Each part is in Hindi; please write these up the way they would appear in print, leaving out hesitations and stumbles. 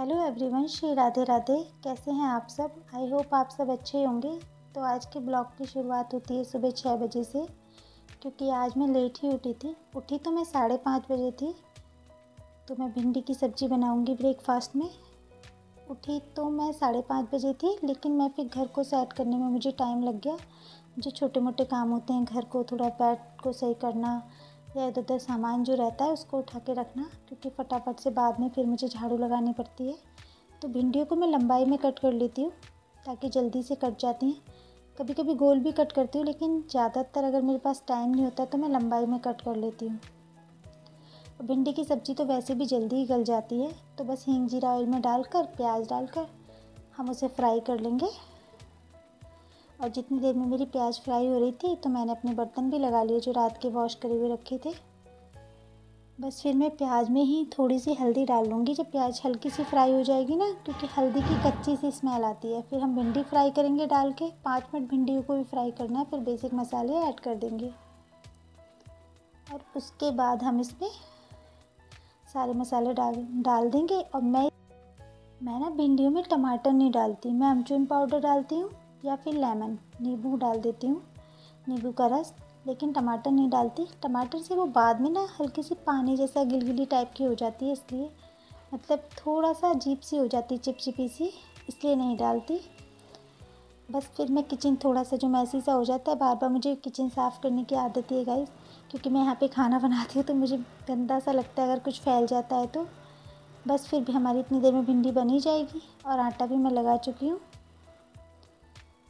Hello everyone, Shri Radhe Radhe. कैसे हैं आप सब? आई होप आप सब अच्छे होंगे। तो आज के ब्लॉग की शुरुआत होती है सुबह 6 बजे से, क्योंकि आज मैं लेट ही उठी तो मैं 5:30 बजे थी। तो मैं भिंडी की सब्ज़ी बनाऊंगी ब्रेकफास्ट में। उठी तो मैं 5:30 बजे थी, लेकिन मैं फिर घर को सेट करने में मुझे टाइम लग गया। जो छोटे मोटे काम होते हैं, घर को थोड़ा बेड को सही करना या इधर उधर सामान जो रहता है उसको उठा के रखना, क्योंकि फटाफट से बाद में फिर मुझे झाड़ू लगानी पड़ती है। तो भिंडियों को मैं लंबाई में कट कर लेती हूँ ताकि जल्दी से कट जाती हैं। कभी कभी गोल भी कट करती हूँ, लेकिन ज़्यादातर अगर मेरे पास टाइम नहीं होता तो मैं लंबाई में कट कर लेती हूँ। भिंडी की सब्ज़ी तो वैसे भी जल्दी ही गल जाती है। तो बस हींग जीरा ऑयल में डालकर प्याज डालकर हम उसे फ्राई कर लेंगे। और जितनी देर में मेरी प्याज फ्राई हो रही थी तो मैंने अपने बर्तन भी लगा लिए जो रात के वॉश करे हुए रखे थे। बस फिर मैं प्याज में ही थोड़ी सी हल्दी डाल लूँगी जब प्याज हल्की सी फ्राई हो जाएगी ना, क्योंकि हल्दी की कच्ची सी स्मेल आती है। फिर हम भिंडी फ्राई करेंगे डाल के 5 मिनट भिंडियों को भी फ्राई करना है, फिर बेसिक मसाले ऐड कर देंगे। और उसके बाद हम इसमें सारे मसाले डाल देंगे। और मैं ना भिंडियों में टमाटर नहीं डालती, मैं अमचूर पाउडर डालती हूँ या फिर लेमन नींबू डाल देती हूँ, नींबू का रस। लेकिन टमाटर नहीं डालती। टमाटर से वो बाद में ना हल्की सी पानी जैसा गिलगिली टाइप की हो जाती है, इसलिए मतलब थोड़ा सा अजीब सी हो जाती है, चिपचिपी सी, इसलिए नहीं डालती। बस फिर मैं किचन थोड़ा सा जो मैसी सा हो जाता है, बार बार मुझे किचन साफ़ करने की आदत है गाइस, क्योंकि मैं यहाँ पे खाना बनाती हूँ तो मुझे गंदा सा लगता है अगर कुछ फैल जाता है तो। बस फिर भी हमारी इतनी देर में भिंडी बनी जाएगी और आटा भी मैं लगा चुकी हूँ।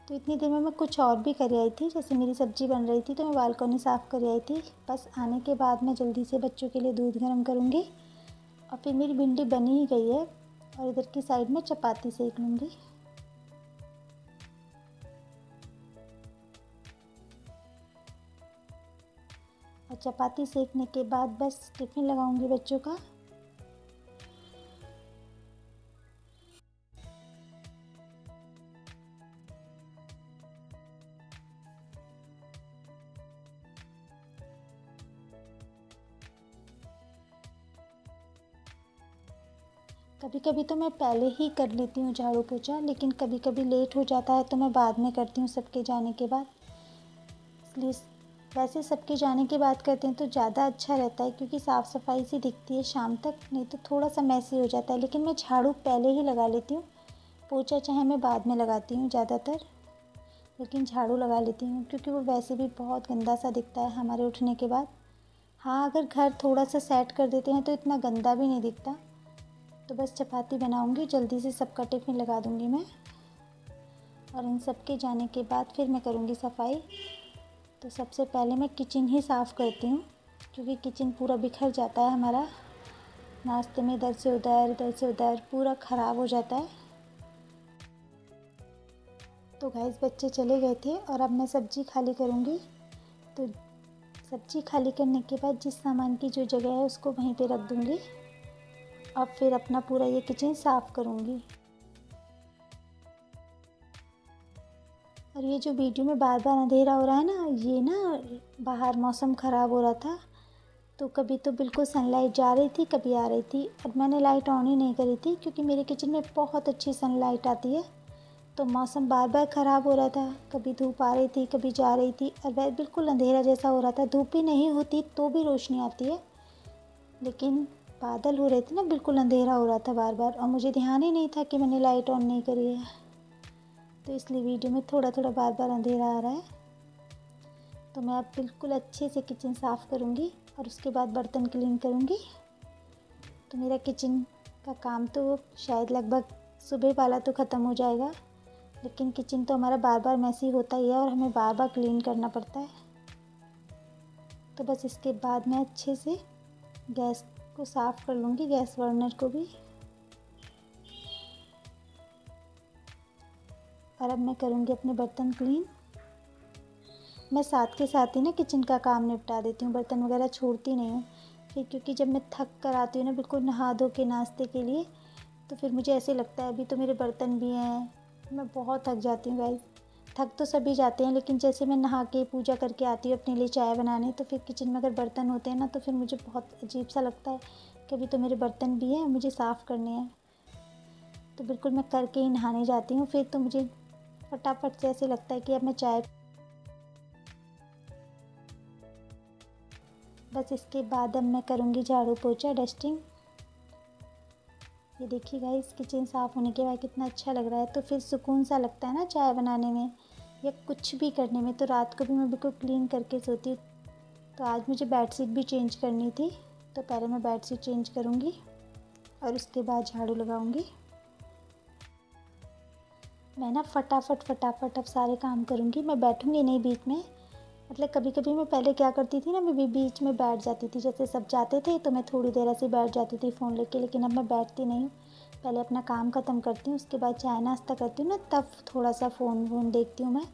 तो इतनी देर में मैं कुछ और भी कर आई थी, जैसे मेरी सब्ज़ी बन रही थी तो मैं बालकनी साफ़ कर आई थी। बस आने के बाद मैं जल्दी से बच्चों के लिए दूध गर्म करूँगी और फिर मेरी भिंडी बनी ही गई है। और इधर की साइड में चपाती सेक लूँगी। और चपाती सेकने के बाद बस टिफ़िन लगाऊँगी बच्चों का। कभी कभी तो मैं पहले ही कर लेती हूँ झाड़ू पोछा, लेकिन कभी कभी लेट हो जाता है तो मैं बाद में करती हूँ सबके जाने के बाद। इसलिए वैसे सबके जाने के बाद करते हैं तो ज़्यादा अच्छा रहता है, क्योंकि साफ़ सफाई सी दिखती है शाम तक, नहीं तो थोड़ा सा मैसी हो जाता है। लेकिन मैं झाड़ू पहले ही लगा लेती हूँ, पोछा चाहे मैं बाद में लगाती हूँ ज़्यादातर, लेकिन झाड़ू लगा लेती हूँ क्योंकि वो वैसे भी बहुत गंदा सा दिखता है हमारे उठने के बाद। हाँ, अगर घर थोड़ा सा सेट कर देते हैं तो इतना गंदा भी नहीं दिखता। तो बस चपाती बनाऊँगी, जल्दी से सबका टिफ़िन लगा दूँगी मैं। और इन सब के जाने के बाद फिर मैं करूँगी सफाई। तो सबसे पहले मैं किचन ही साफ़ करती हूँ, क्योंकि किचन पूरा बिखर जाता है हमारा। नाश्ते में इधर से उधर पूरा ख़राब हो जाता है। तो गाइस बच्चे चले गए थे और अब मैं सब्ज़ी खाली करूँगी। तो सब्ज़ी खाली करने के बाद जिस सामान की जो जगह है उसको वहीं पे रख दूँगी। अब फिर अपना पूरा ये किचन साफ़ करूँगी। और ये जो वीडियो में बार बार अंधेरा हो रहा है ना, ये ना बाहर मौसम ख़राब हो रहा था, तो कभी तो बिल्कुल सनलाइट जा रही थी, कभी आ रही थी। और मैंने लाइट ऑन ही नहीं करी थी, क्योंकि मेरे किचन में बहुत अच्छी सनलाइट आती है। तो मौसम बार बार ख़राब हो रहा था, कभी धूप आ रही थी कभी जा रही थी, और वह बिल्कुल अंधेरा जैसा हो रहा था। धूप भी नहीं होती तो भी रोशनी आती है, लेकिन बादल हो रहे थे ना, बिल्कुल अंधेरा हो रहा था बार बार, और मुझे ध्यान ही नहीं था कि मैंने लाइट ऑन नहीं करी है। तो इसलिए वीडियो में थोड़ा थोड़ा बार बार अंधेरा आ रहा है। तो मैं अब बिल्कुल अच्छे से किचन साफ़ करूँगी और उसके बाद बर्तन क्लीन करूँगी। तो मेरा किचन का काम तो शायद लगभग सुबह वाला तो ख़त्म हो जाएगा, लेकिन किचन तो हमारा बार बार मैसी होता ही है और हमें बार बार क्लीन करना पड़ता है। तो बस इसके बाद मैं अच्छे से गैस को साफ़ कर लूँगी, गैस बर्नर को भी। और अब मैं करूँगी अपने बर्तन क्लीन। मैं साथ के साथ ही ना किचन का काम निपटा देती हूँ, बर्तन वगैरह छोड़ती नहीं हूँ। फिर क्योंकि जब मैं थक कर आती हूँ ना बिल्कुल नहा धो के नाश्ते के लिए, तो फिर मुझे ऐसे लगता है अभी तो मेरे बर्तन भी हैं। मैं बहुत थक जाती हूँ गाइस। थक तो सभी जाते हैं, लेकिन जैसे मैं नहा के पूजा करके आती हूँ अपने लिए चाय बनाने, तो फिर किचन में अगर बर्तन होते हैं ना तो फिर मुझे बहुत अजीब सा लगता है कि अभी तो मेरे बर्तन भी हैं, मुझे साफ़ करने हैं। तो बिल्कुल मैं करके ही नहाने जाती हूँ। फिर तो मुझे फटाफट से ऐसे लगता है कि अब मैं चाय, बस इसके बाद अब मैं करूँगी झाड़ू पोछा डस्टिंग। ये देखिए गाइस, किचन साफ़ होने के बाद कितना अच्छा लग रहा है। तो फिर सुकून सा लगता है ना चाय बनाने में या कुछ भी करने में। तो रात को भी मैं बिल्कुल क्लीन करके सोती हूँ। तो आज मुझे बेडशीट भी चेंज करनी थी, तो पहले मैं बेडशीट चेंज करूँगी और उसके बाद झाड़ू लगाऊँगी। मैं ना फटाफट अब सारे काम करूँगी, मैं बैठूँगी नहीं बीच में। मतलब कभी कभी मैं पहले क्या करती थी ना, मैं भी बीच में बैठ जाती थी। जैसे सब जाते थे तो मैं थोड़ी देर ऐसे बैठ जाती थी फ़ोन लेके, लेकिन अब मैं बैठती नहीं हूँ। पहले अपना काम ख़त्म करती हूँ, उसके बाद चाय नाश्ता करती हूँ ना, तब थोड़ा सा फ़ोन वोन देखती हूँ मैं।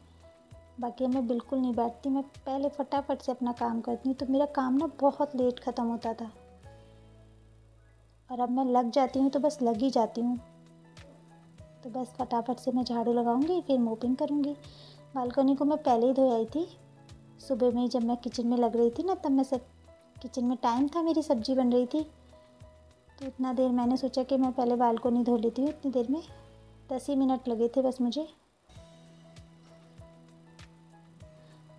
बाकी मैं बिल्कुल नहीं बैठती, मैं पहले फटाफट से अपना काम करती हूँ। तो मेरा काम ना बहुत लेट ख़त्म होता था और अब मैं लग जाती हूँ तो बस लग ही जाती हूँ। तो बस फटाफट से मैं झाड़ू लगाऊंगी, फिर मोपिंग करूँगी। बालकनी को मैं पहले ही धो आई थी सुबह में ही, जब मैं किचन में लग रही थी ना, तब मैं सब किचन में टाइम था, मेरी सब्ज़ी बन रही थी। तो इतना देर मैंने सोचा कि मैं पहले बालकनी धो लेती हूँ। इतनी देर में 10 ही मिनट लगे थे बस मुझे।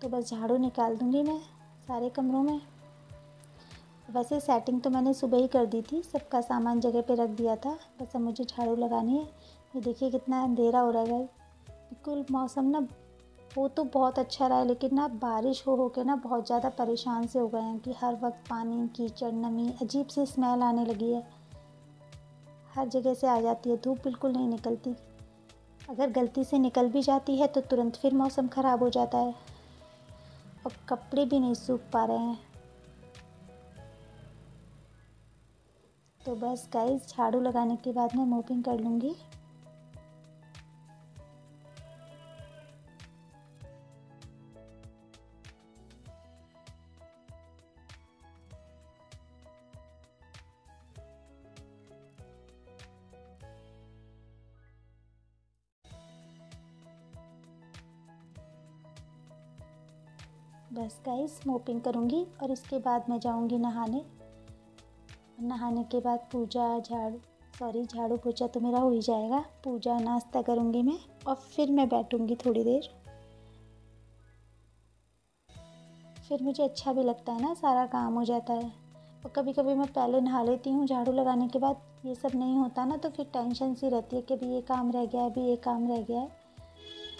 तो बस झाड़ू निकाल दूँगी मैं सारे कमरों में। वैसे सेटिंग तो मैंने सुबह ही कर दी थी, सबका सामान जगह पे रख दिया था, बस अब मुझे झाड़ू लगानी है। ये देखिए कितना अंधेरा हो रहा है। बिल्कुल मौसम ना वो तो बहुत अच्छा रहा है, लेकिन ना बारिश हो के ना बहुत ज़्यादा परेशान से हो गए हैं कि हर वक्त पानी, कीचड़, नमी, अजीब सी स्मेल आने लगी है। हर जगह से आ जाती है, धूप बिल्कुल नहीं निकलती। अगर गलती से निकल भी जाती है तो तुरंत फिर मौसम ख़राब हो जाता है और कपड़े भी नहीं सूख पा रहे हैं। तो बस गाइस, झाड़ू लगाने के बाद मैं मोपिंग कर लूँगी। बस गाइस, मोपिंग करूँगी और इसके बाद मैं जाऊँगी नहाने। नहाने के बाद झाड़ू पोछा तो मेरा हो ही जाएगा। पूजा नाश्ता करूँगी मैं और फिर मैं बैठूँगी थोड़ी देर। फिर मुझे अच्छा भी लगता है ना, सारा काम हो जाता है। और कभी कभी मैं पहले नहा लेती हूँ झाड़ू लगाने के बाद, ये सब नहीं होता ना, तो फिर टेंशन सी रहती है कि अभी ये काम रह गया है, अभी ये काम रह गया है।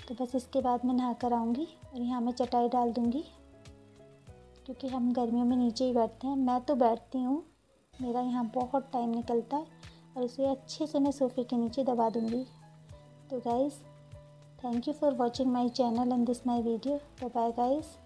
तो बस इसके बाद मैं नहा कर आऊँगी और यहाँ मैं चटाई डाल दूँगी, क्योंकि हम गर्मियों में नीचे ही बैठते हैं। मैं तो बैठती हूँ, मेरा यहाँ बहुत टाइम निकलता है और इसे अच्छे से मैं सोफ़े के नीचे दबा दूँगी। तो guys, thank you for watching my channel and this my video. Bye bye guys.